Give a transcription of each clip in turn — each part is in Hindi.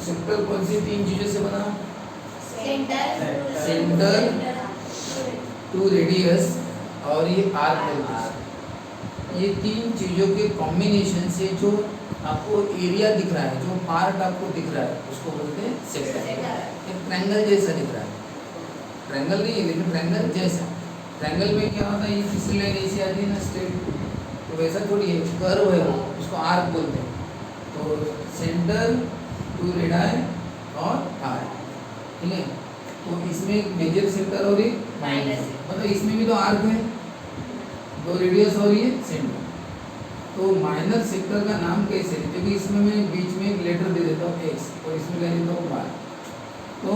सेक्टर कौन सी तीन चीजों से बना? सेंटर टू रेडियस और ये आर्क बोलते हैं। ये तीन चीजों के कॉम्बिनेशन से जो आपको एरिया दिख रहा है, जो पार्ट आपको दिख रहा है, उसको बोलते हैं सेक्टर। एक ट्रायंगल जैसा दिख रहा है, ट्रायंगल नहीं है लेकिन ट्रायंगल जैसा। ट्रायंगल में क्या होता है, ये तीसरी लाइन ऐसी आती है ना स्ट्रेट, तो वैसा थोड़ी है, कर्व है वो, उसको आर्क बोलते हैं। तो सेंटर टू रेडाई और आर्क, ठीक है। तो इसमें मेजर सेक्टर और एक माइनर मतलब इसमें भी तो आर्क है, दो रेडियस और ये सेंटर। तो माइनर सेक्टर का नाम कैसे है, क्योंकि इसमें मैं बीच में एक लेटर दे देता हूँ एक्स और इसमें ले देता हूँ वाई। तो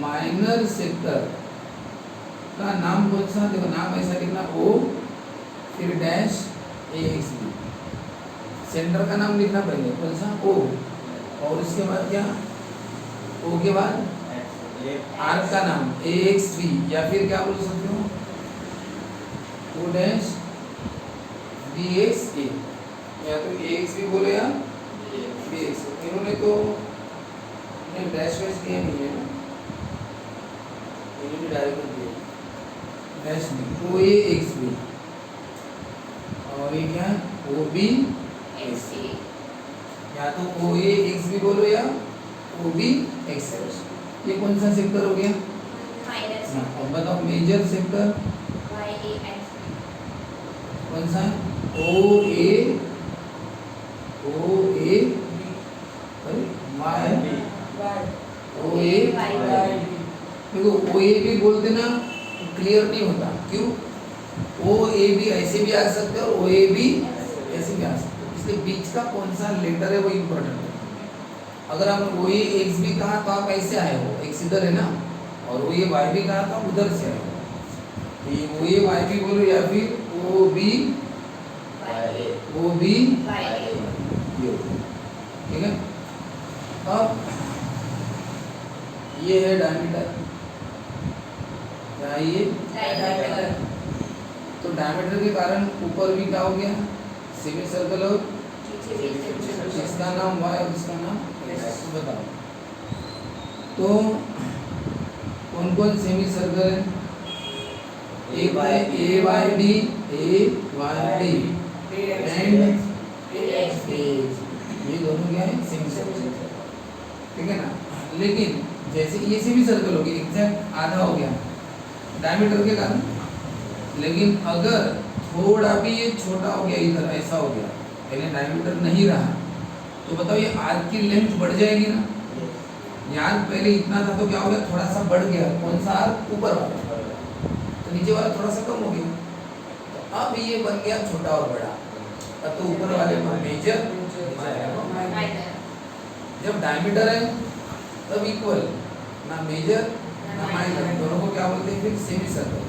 माइनर सेक्टर का नाम कौन सा, देखो नाम ऐसा लिखना ओ फिर डैश ए एक्स बी। सेंटर का नाम लिखना पहले कौन सा, ओ, और उसके बाद क्या, ओ के बाद आर्क का नाम ए एक्स बी, या फिर क्या बोल सकते हो ओ डैश बी एक्स ए, या तो ए एक्स बी बोलो या बी एक्स। इन्होंने तो डैश वैश दिया नहीं है ना, इन्होंने डायरेक्ट दिया डैश नहीं, ओ ए एक्स बी और ये क्या है ओ बी एक्स बी, या तो ओ ए एक्स बी बोलो या ओ बी एक्स। ये कौन सा सेक्टर हो गया, माइनर। अब बताओ मेजर सेक्टर कौन सा है, ओ ए वाई, ओ ए देखो ओ ए बी बोलते ना क्लियर नहीं होता, क्यों, ओ ए बी ऐसे भी आ सकते हैं और ओ ए बी ऐसे भी आ सकते हैं, इसलिए बीच का कौन सा लेटर है वो इम्पोर्टेंट है। अगर हम ओ ए एक्स बी कहा तो आप ऐसे आए हो, एक्स इधर है ना, और ओ ए वाई बी कहा तो आप उधर से आए हो। ये ओ ए वाई बी बोलो या फिर ओ बी ठीक है। अब ये है डायमीटर, क्या ये, तो डायमीटर के कारण ऊपर भी क्या हो गया, सेमी सर्कल, और इसका नाम वाई और इसका नाम एक्स। बताओ तो कौन कौन सेमी सर्कल है, एक है ए वाई डी एंड ये दोनों क्या है, सेमी सर्कल, ठीक है ना। लेकिन जैसे ये सेमी सर्कल हो गया, एग्जैक्ट आधा हो गया डायमीटर के कारण, लेकिन अगर थोड़ा भी ये छोटा हो गया, इधर ऐसा हो गया, पहले डायमीटर नहीं रहा, तो बताओ ये आर्क की लेंथ बढ़ जाएगी ना। यार पहले इतना था तो क्या हो गया, थोड़ा सा बढ़ गया, कौन सा आर्क, ऊपर वाला, तो नीचे वाला थोड़ा सा कम हो गया, तो अब ये बन गया छोटा और बड़ा, अब तो ऊपर वाले को मेजर, जब डायमीटर है तब इक्वल, ना मेजर ना माइनर, दोनों को क्या बोलते हैं फिर सेमी सर्कल,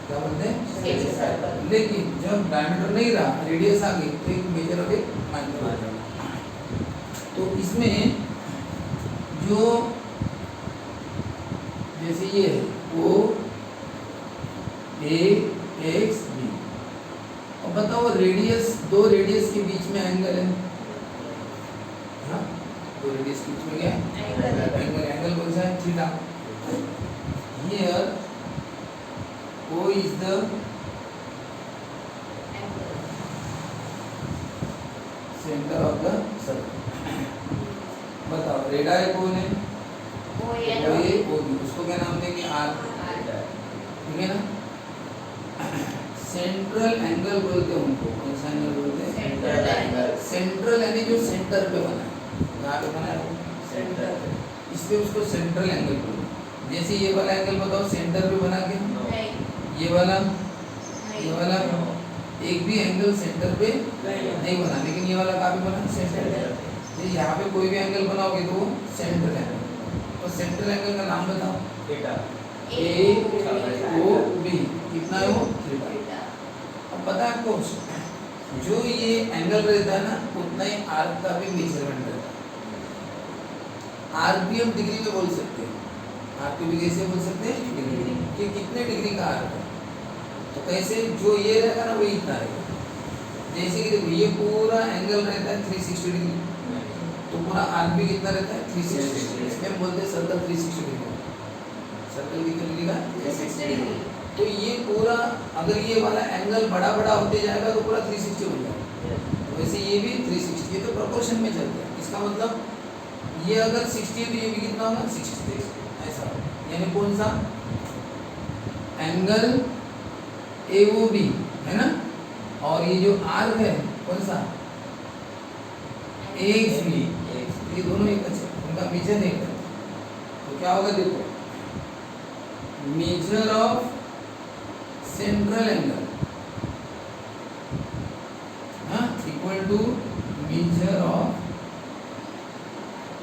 क्या बोलते हैं सेमी सर्कल। लेकिन जब डायमीटर नहीं रहा, रेडियस आ गई, तो एक मेजर और एक माइनर हो जाएगा। तो इसमें जो जैसे ये है ओ ए एक्स बी, और बताओ रेडियस, दो रेडियस के बीच में एंगल है, हाँ दो रेडियस के बीच में क्या है, एंगल कौन सा है, theta. Here O is the center of the circle। बताओ रेडाई कौन है, ओ ए ओ बी, उसको क्या नाम देंगे, आर, ठीक है ना। सेंट्रल एंगल बोलते हैं उनको, कौन सा एंगल बोलते हैं, सेंट्रल एंगल। सेंट्रल यानी जो सेंटर पे बना है, कहाँ पे बना है वो, सेंटर पे, इसलिए उसको सेंट्रल एंगल बोलते हैं। जैसे ये वाला एंगल बताओ सेंटर पे बना के, ये वाला एक भी एंगल सेंटर पे नहीं बना, लेकिन ये वाला कहाँ पे बना, सेंटर पे। यहाँ पे कोई भी एंगल बनाओगे तो वो सेंट्रल एंगल, तो सेंट्रल एंगल का नाम बताओ, थीटा, ए ओ बी, कितना है वो, थीटा। अब पता है आपको, जो ये एंगल रहता है ना, उतना ही आर्क का भी मेजरमेंट रहता है। आर्क भी हम डिग्री में बोल सकते हैं, आर्क भी कैसे बोल सकते हैं, डिग्री, कि कितने डिग्री का आर्क है। तो कैसे, जो ये रहेगा ना वो इतना रहेगा, जैसे कि देखो ये पूरा एंगल रहता है 360 डिग्री, तो पूरा आर्क भी कितना रहता है 360। इसमें हम बोलते हैं सर्कल 360 डिग्री। सर्कल कितने डिग्री का 360 डिग्री। तो ये पूरा अगर ये वाला एंगल बड़ा बड़ा होते जाएगा तो पूरा 360 हो जाएगा। तो वैसे ये भी 360, ये तो प्रोपोर्शन में चलता है। इसका मतलब ये अगर 60 है तो ये भी कितना होगा 60 ऐसा। यानी कौन सा एंगल AOB है ना, और ये जो आर्क है कौन सा AXB, ये दोनों एक है, उनका मेजर एक है। तो क्या होगा देखो, measure of central angle equal to measure of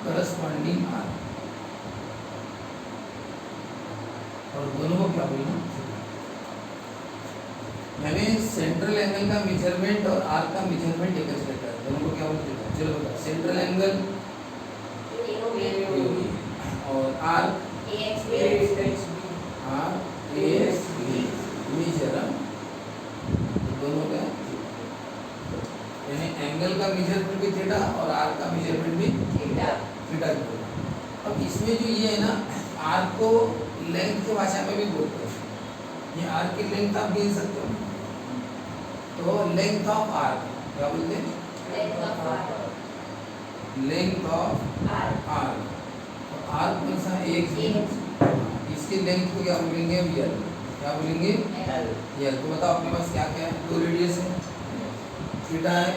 corresponding arc, और दोनों को क्या बोलना, यानी सेंट्रल एंगल का मेजरमेंट और आर्क का मेजरमेंट एक ही रहता है। दोनों को क्या बोलते हैं, चलो बताओ। सेंट्रल एंगल और आर्क AXB मेजर, दोनों का यानी एंगल का मेजरमेंट भी थीटा और आर्क का मेजरमेंट भी थीटा। अब इसमें जो ये है ना, आर्क को लेंथ की भाषा में भी बोलते हैं। ये आर्क की लेंथ आप गिन सकते हो, तो लेंथ ऑफ आर्क क्या बोलते हैं, लेंथ ऑफ आर्क। तो आर्क कौन सा एक, इसकी लेंथ को क्या बोलेंगे, एल। क्या बोलेंगे, एल। तो बताओ अपने पास क्या क्या है, दो रेडियस है, थीटा है,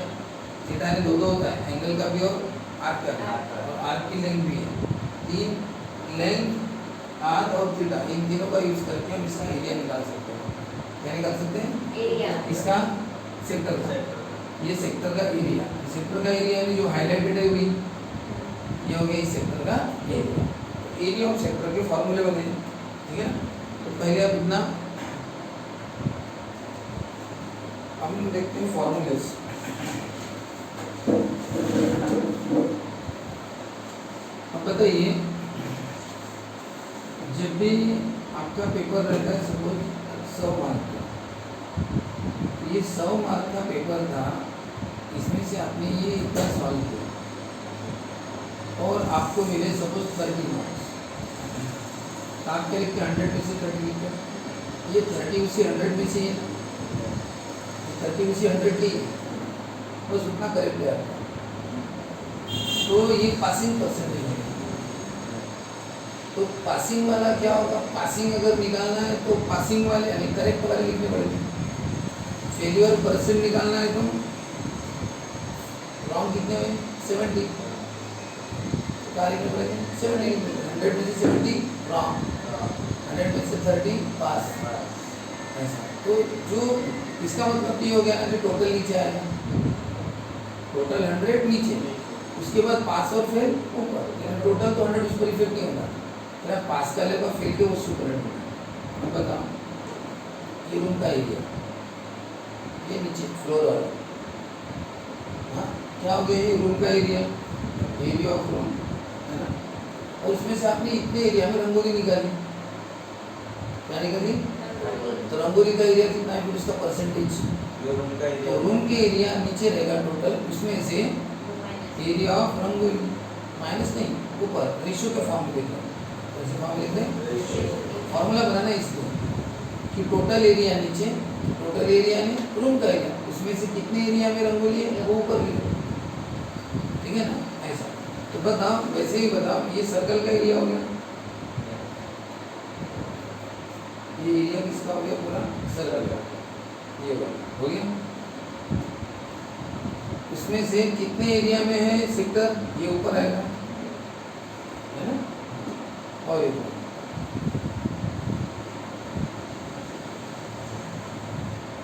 थीटा ने दो होता है, एंगल का भी और आर्क का भी, और आर्क की लेंथ भी है। तीन लेंथ आर्क और थीटा, इन तीनों का यूज करके हम इसका एरिया निकाल सकते हैं। क्या निकाल सकते हैं, एरिया इसका सेक्टर का, ये सेक्टर का एरिया, सेक्टर का एरिया यानी जो हाईलाइटेड है हुई, ये हो गया इस सेक्टर का एरिया। एरिया ऑफ सेक्टर के फॉर्मूले बने, ठीक है। तो पहले आप इतना हम देखते हैं फॉर्मूलेस। अब बताइए, जब भी आपका पेपर रहता है सपोज 100 मार्क का, ये 100 मार्क का पेपर था, इसमें से आपने ये इतना सॉल्व किया और आपको मिले सपोज 30 मार्क्स, तो आप क्या लिखते हैं 100 में से 30 लिखते हैं। ये 30 उसी 100 में से, 30 उसी 100 की, बस उतना करेक्ट है आपका। तो ये पासिंग परसेंटेज है। तो पासिंग वाला क्या होगा, पासिंग अगर निकालना है तो पासिंग वाले यानी करेक्ट वाले लिखने पड़ेंगे। फेलियर परसेंट निकालना है तो रॉन्ग कितने हुए 70, क्या लिखने पड़ेंगे 70 लिखने पड़ेंगे। 100 में से 70 रॉन्ग, 100 में से 30 पास, ऐसा। तो जो इसका मतलब ये हो गया ना कि टोटल नीचे आएगा, टोटल 100 नीचे, उसके बाद पास और फेल ऊपर, यानी टोटल तो 100 उस पर इफेक्ट नहीं होगा। तो पास का लेगा, फेल के वो सुपर 100। अब बताओ, ये रूम का एरिया, ये नीचे फ्लोर वाला, हाँ क्या हो गया, ये रूम का एरिया, एरिया ऑफ रूम है ना। और उसमें से आपने इतने एरिया में रंगोली निकाली, क्या निकाली, तो रंगोली का एरिया कितना है, फिर उसका परसेंटेज, तो रूम के एरिया नीचे रहेगा टोटल, उसमें से एरिया ऑफ रंगोली माइनस नहीं, ऊपर रेशियो के फॉर्म में लिखना, कैसे फॉर्म लिखते हैं, फॉर्मूला बनाना है इसको कि टोटल एरिया नीचे, टोटल एरिया यानी रूम का एरिया, उसमें से कितने एरिया में रंगोली है वो ऊपर लिखो, ठीक है ना, ऐसा। तो बताओ, वैसे ही बताओ, ये सर्कल का एरिया हो गया, ये एरिया किसका हो गया, पूरा सर्कल का, ये हो गया। उसमें से कितने एरिया में है सेक्टर, ये ऊपर आएगा, है ना, और ये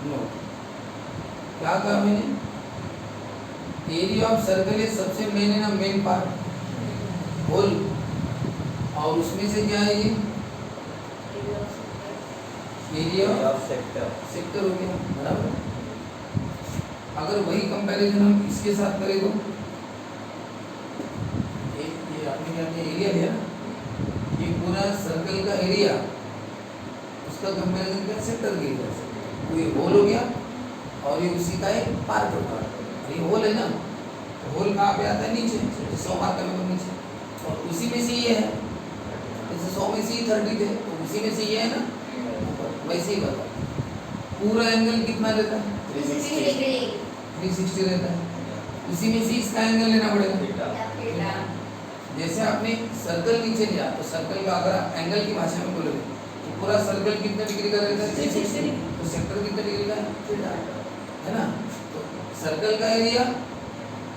नो, क्या कहा मैंने, एरिया ऑफ सर्कल इज सबसे मेन है ना, मेन पार्ट होल, और उसमें से क्या है, ये एरिया ऑफ सेक्टर हो गया, बराबर। अगर वही कंपैरिजन हम इसके साथ करें तो ये आपने क्या किया, एरिया लिया ना, ये पूरा सर्कल का एरिया, उसका कंपैरिजन क्या, सेक्टर के एरिया से, वो ये होल हो गया, और ये उसी का एक पार्ट होगा, ये होल है ना, तो होल कहाँ पे आता है? नीचे। 100 मार्क करने पर नीचे, और उसी में से ये है, जैसे 100 में से ही 30 थे तो उसी में से ये है ना, वैसे ही बता। पूरा एंगल कितना रहता है? 360 रहता है। उसी में से इसका एंगल लेना पड़ेगा। जैसे आपने सर्कल नीचे लिया तो सर्कल का अगर आप एंगल की भाषा में बोलोगे तो पूरा सर्कल कितने डिग्री का रहता है? 360। तो सेक्टर कितने डिग्री का है? थीटा, है ना। तो सर्कल का एरिया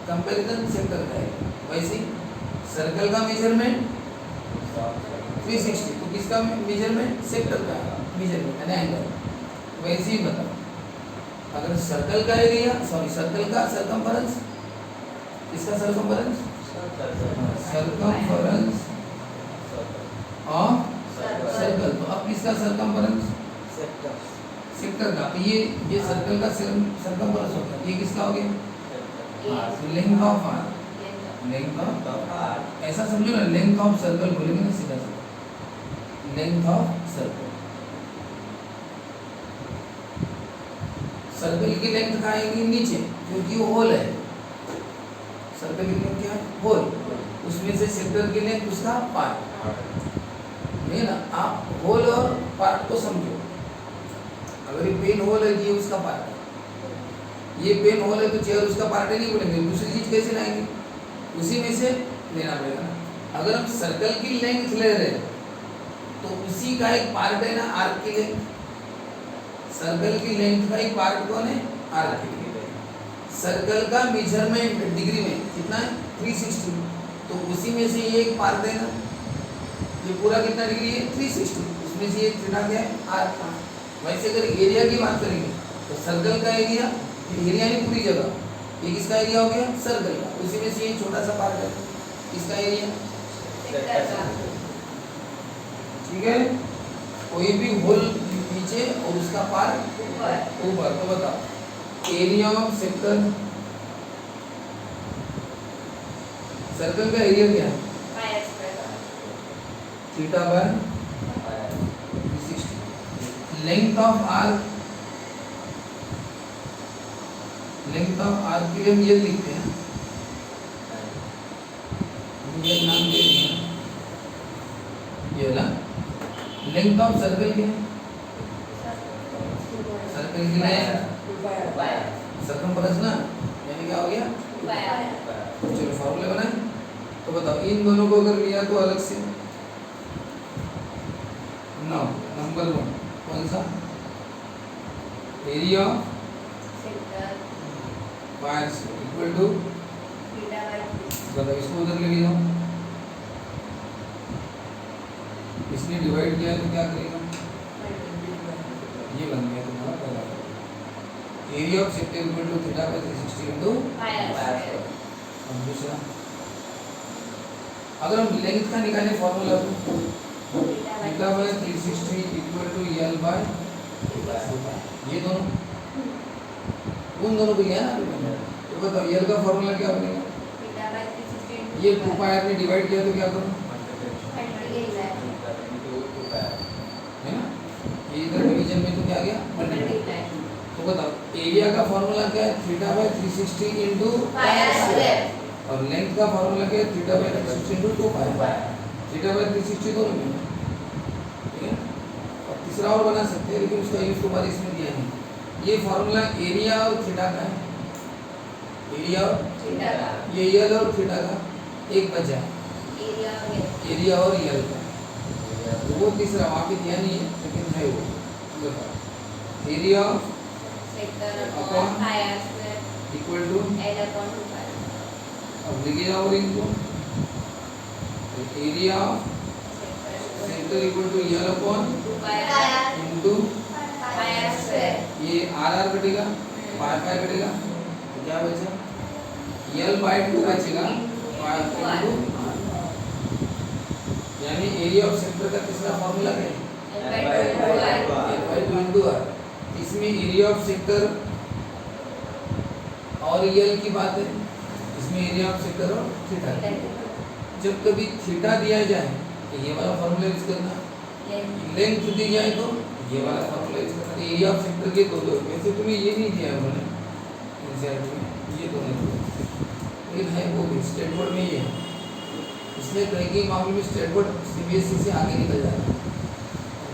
कंपैरिजन सेक्टर का एरिया, वैसे सर्कल का मेजरमेंट 360, तो किसका मेजरमेंट? सेक्टर का मेजरमेंट यानी एंगल। वैसे ही बताओ, अगर सर्कल का एरिया, सॉरी सर्कल का सरकमफेरेंस, किसका सरकमफेरेंस? सरकमफेरेंस ऑफ सर्कल, तो अब किसका सरकमफेरेंस? सेक्टर का। तो ये सर्कल का सरकमफेरेंस होता है, ये किसका हो गया? Length of arc, length of arc, ऐसा समझो ना, लेंथ ऑफ सर्कल बोलेंगे ना सीधा सीधा, लेंथ ऑफ सर्कल। सर्कल की लेंथ कहाँ आएगी? नीचे, क्योंकि वो होल है। सर्कल की लेंथ क्या है? होल। उसमें से सेक्टर की लेंथ उसका पार्ट है ना। आप होल और पार्ट को समझो। अगर ये पेन होल है, ये उसका पार्ट है, ये पेन होल है तो चेयर उसका पार्ट है नहीं बोलेंगे, दूसरी चीज कैसे लाएंगे? उसी में से लेना पड़ेगा ना। अगर हम सर्कल की लेंथ ले रहे तो उसी का एक पार्ट है ना आर्क की लेंथ। सर्कल की लेंथ का एक पार्ट कौन है? आर्क की लेंथ। सर्कल का मेजरमेंट डिग्री में कितना है? 360, तो उसी में से ये एक पार्ट है ना, ये पूरा कितना डिग्री है? 360, उसमें से ये थीटा क्या है? आर्क का। वैसे अगर एरिया की बात करेंगे तो सर्कल का एरिया, एरिया नहीं पूरी जगह, ये किसका एरिया हो गया? सर्कल का। उसी में से ये छोटा सा पार्ट है, इसका एरिया, ठीक है। कोई भी होल नीचे और उसका पार्ट ऊपर, तो बताओ एरिया ऑफ सेक्टर, सर्कल का एरिया क्या है? Theta by 360। Length of arc, length of arc के लिए हम ये लिखते हैं, ये नाम दे दिया, ये ना। लेंथ ऑफ सर्कल क्या है? सर्कल की लेंथ सरकमफेरेंस ना, यानी क्या हो गया? चलो फॉर्मूले बनाए, तो बताओ इन दोनों को अगर लिया तो अलग से नो, नंबर 1 कौन सा? एरिया बाय इक्वल टू, बताओ इसको उधर ले जाओ, इसने डिवाइड किया तो क्या करेगा? ये बन गया तुम्हारा पहला area of sector equal to theta by 360 into pi are square. अब दूसरा, अगर हम लेंथ का निकालें फॉर्मूला तो theta by 360 equal to l by, ये दोनों, उन दोनों को लिया ना आपने, तो बताओ एल का फॉर्मूला क्या बनेगा? ये 2 पाई आर ने डिवाइड किया तो क्या करूं? है ना, ये इधर डिवीजन में तो क्या आ गया? मल्टीप्लाई। तो बताओ एरिया का फॉर्मूला क्या है? Theta by 360 into pi are square, और लेंथ का फॉर्मूला क्या है? Theta by 360 into 2 pi r. Theta by 360 दोनों में, ठीक है। और तीसरा और बना सकते हैं, लेकिन उसका यूज तुम्हारे इसमें दिया नहीं। ये फॉर्मूला एरिया और थीटा का है, एरिया और थीटा का, ये यल और थीटा का एक बचा है, एरिया और यल का। तो वो तीसरा वहाँ पे दिया नहीं है, लेकिन है वो। बताओ area of upon pi are square equal to L upon 2 pi. अब लिखिए और इनको, area of sector equal to L upon 2 pi R into pi are square. ये आर आर कटेगा, पाई पाई कटेगा, तो क्या बचा? एल बाय 2 बचेगा, पाई इनटू, यानी एरिया ऑफ सेक्टर का तीसरा फॉर्मूला क्या है? L by 2 into R. इसमें एरिया ऑफ सेक्टर और यल की बात है, इसमें एरिया ऑफ सेक्टर और थीटा। जब कभी थीटा दिया जाए तो ये वाला फॉर्मूला यूज करना, लेंथ दी जाए तो ये वाला फॉर्मूला यूज करना। एरिया ऑफ सेक्टर के दो, वैसे तुम्हें ये नहीं दिया है उन्होंने, ये दोनों, लेकिन है वो भी स्टेट बोर्ड में ये है, इसलिए कहीं के मामले में स्टेट बोर्ड सीबीएसई से आगे निकल जाता है,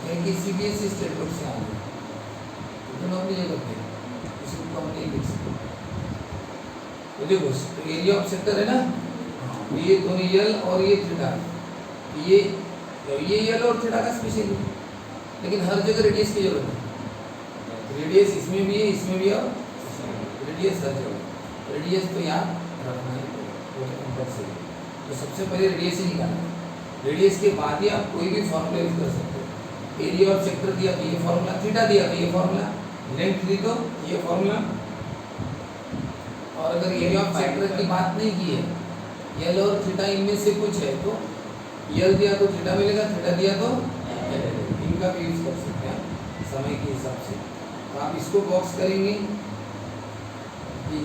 कहीं की सीबीएसई स्टेट बोर्ड से आगे, तो हम ये करते हैं इसको कम नहीं लिख सकते। तो देखो तो एरिया ऑफ सेक्टर है ना, ये दोनों यल और ये थीटा, ये यल और थीटा का स्पेशल है, लेकिन हर जगह रेडियस की जरूरत है, रेडियस इसमें भी है इसमें भी है, और रेडियस हर जगह, रेडियस तो यहाँ रखना है वो कंपल्सरी। तो सबसे पहले रेडियस ही निकालना है, रेडियस के बाद ही आप कोई भी फॉर्मूला यूज कर सकते हो। एरिया ऑफ सेक्टर दिया तो ये फॉर्मूला, थीटा दिया तो ये फॉर्मूला, लेंथ दी तो ये फॉर्मूला। और अगर एरिया ऑफ सेक्टर की बात नहीं की है, यल और थीटा इनमें से कुछ है तो यल दिया तो थीटा मिलेगा, थीटा दिया तो इनका भी यूज कर सकते हैं समय के हिसाब से। तो आप इसको बॉक्स करेंगे,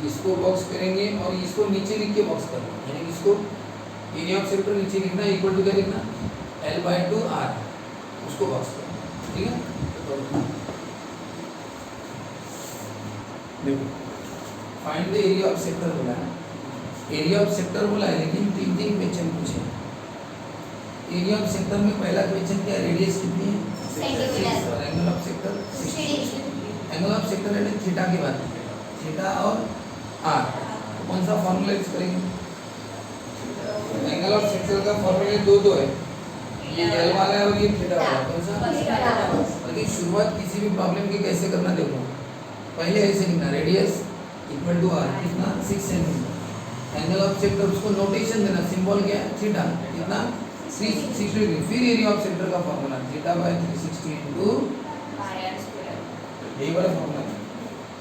इसको बॉक्स करेंगे और इसको नीचे लिख के बॉक्स करना, यानी इसको एरिया ऑफ सेक्टर नीचे लिखना, इक्वल टू क्या लिखना, L/2R, उसको बॉक्स करना, ठीक है। देखो find the area of sector बोला है, एरिया ऑफ सेक्टर बोला है, लेकिन तीन क्वेश्चन पूछे। एरिया ऑफ सेक्टर में पहला क्वेश्चन क्या है, रेडियस कितनी है, सेंटीमीटर, और angle of sector 60। Angle of sector है थीटा की बात, थीटा और आर, तो कौन सा फॉर्मूला यूज करेंगे। एंगल ऑफ सेक्टर का फॉर्मूला दो है, ये एल वाला है और ये थीटा वाला, कौन सा। लेकिन शुरुआत किसी भी प्रॉब्लम की कैसे करना, देखो पहले ऐसे लिखना, रेडियस इक्वल टू आर कितना 6 सेंटीमीटर, एंगल ऑफ सेक्टर उसको नोटेशन देना, सिंबल क्या है थीटा, कितना 360 डिग्री, फिर एरिया ऑफ सेक्टर का फॉर्मूला θ/360 इनटू यही वाला फॉर्मूला।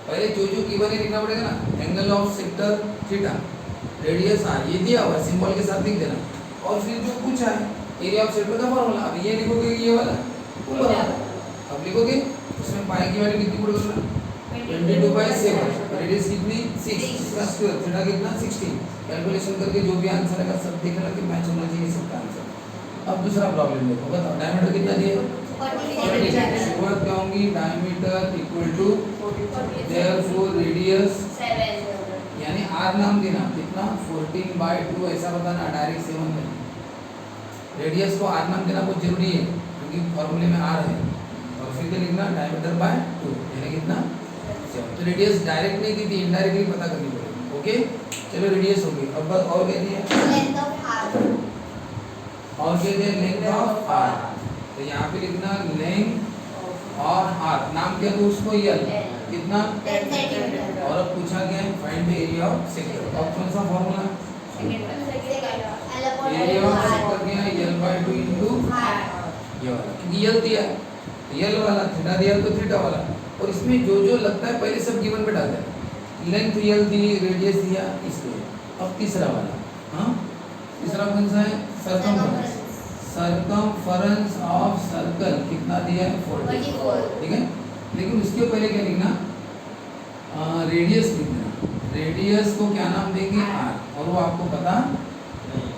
पहले जो गिवन है लिखना पड़ेगा ना, angle of sector theta, radius R, ये दिया हुआ सिंबल के साथ लिख देना, और फिर जो पूछा है एरिया ऑफ सेक्टर का फॉर्मूला, अब ये लिखोगे ये वाला ऊपर वाला, अब लिखोगे उसमें पाई की वैल्यू कितनी पड़ेगी, 22/7, रेडियस कितनी 6, इसका स्क्वायर, थीटा कितना 16, कैलकुलेशन करके जो भी आंसर आएगा सब देखना कि मैच होना चाहिए सबका आंसर। अब दूसरा प्रॉब्लम देखो, बताओ डायमीटर कितना दिया, 40। शुरुआत क्या होंगी, diameter equal to therefore radius 7, यानी आर नाम देना कितना 14/2, ऐसा बताना, डायरेक्ट 7 देना। रेडियस को आर नाम देना बहुत जरूरी है क्योंकि फॉर्मूले में आर है, और फिर क्या लिखना डायमीटर/2, यानी कितना 7। तो रेडियस डायरेक्ट नहीं दी थी, इनडायरेक्टली पता करनी पड़ेगी, ओके। चलो रेडियस होगी, अब और क्या दिया, लेंथ ऑफ आर, और क्या दिया, लेंथ ऑफ आर, तो यहाँ पे लिखना लेंथ ऑफ आर, नाम क्या दो उसको, यल, कितना 10 सेंटीमीटर, और अब पूछा क्या है, find the area of sector. अब कौन सा फॉर्मूला, एरिया ऑफ सेक्टर क्या है, L/2 इनटू ये वाला, क्योंकि यल दिया यल वाला, थीटा दिया तो थीटा वाला, और इसमें जो जो लगता है पहले सब गिवन में डाल देना, लेंथ यल दी, रेडियस दिया, इसलिए। अब तीसरा वाला, हाँ तीसरा कौन सा है, सर्कमफरेंस, सर्कमफरेंस ऑफ सर्कल कितना दिया है 44, ठीक है। लेकिन उसके पहले क्या लिखना, रेडियस लिखना, रेडियस को क्या नाम देंगे आर, और वो आपको पता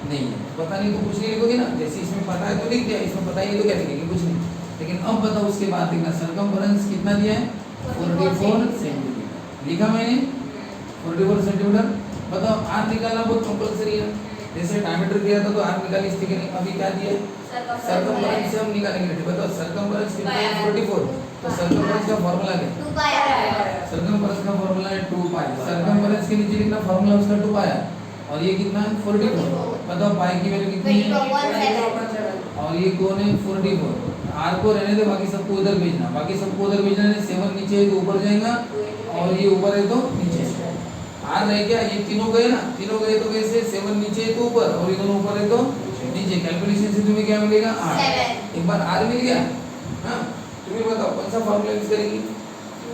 नहीं है, पता नहीं तो कुछ नहीं लिखोगे ना, जैसे इसमें पता है तो लिख दिया, इसमें पता ही नहीं तो क्या लिखेंगे, कुछ नहीं। लेकिन अब बताओ उसके बाद लिखना, सर्कमफरेंस कितना दिया है 44 सेंटीमीटर, लिखा मैंने 44 सेंटीमीटर। बताओ आर निकालना बहुत कंपल्सरी है, जैसे डायमीटर दिया था तो आर निकाली, इसके नहीं, अभी क्या दिया है सर्कमफरेंस से हम निकालेंगे। बताओ सर्कमफरेंस कितना है 44, तो सर्कमफरेंस का फार्मूला क्या है, 2πr, सर्कमफरेंस का फार्मूला है 2π, सर्कमफरेंस के नीचे लिखना फार्मूला उसका 2πr, और ये कितना है 44। बताओ पाई की वैल्यू कितनी है, और ये कौन है 44, आर को रहने दे, बाकी सबको उधर भेजना, बाकी सबको उधर भेजना है, 7 नीचे है तो ऊपर जाएगा, और ये ऊपर है तो नीचे, आर रह गया, ये तीनों गए ना, तीनों गए तो कैसे, 7 नीचे है तो ऊपर, और ये दोनों ऊपर है तो नीचे, कैलकुलेशन से तुम्हें क्या मिलेगा 8, एक बार आर मिल गया। हाँ तुम्हें बताओ कौन सा फॉर्मूला यूज करेंगी,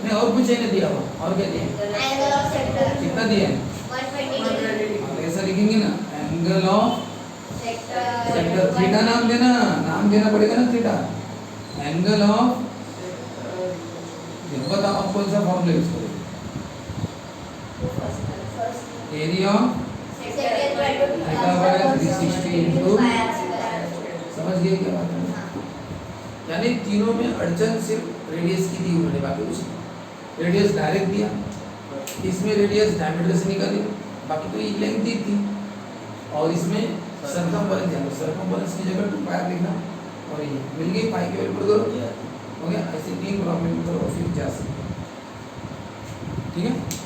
नहीं और कुछ नहीं दिया हुआ, और क्या दिया, एंगल ऑफ सेक्टर कितना दिया है 120, ऐसा लिखेंगे ना, एंगल ऑफ सेक्टर, थीटा नाम देना पड़ेगा ना, थीटा, एंगल ऑफ, बताओ आप कौन सा फॉर्मूला यूज करेंगे, एरिया ऑफ θ/360 इनटू, समझ गए क्या बात है। यानी तीनों में अड़चन सिर्फ रेडियस की दी, बाकी कुछ नहीं। रेडियस डायरेक्ट दिया, इसमें रेडियस डायमीटर से निकाली, बाकी तो ये लेंथ ही थी, और इसमें सरकमफेरेंस है, सरकमफेरेंस की जगह 2 पाई लिखना, और ये मिल गई, पाई की वैल्यू पुट करो, हो गया। ऐसे 3 प्रॉब्लम करो और फिर जा सकते, ठीक है।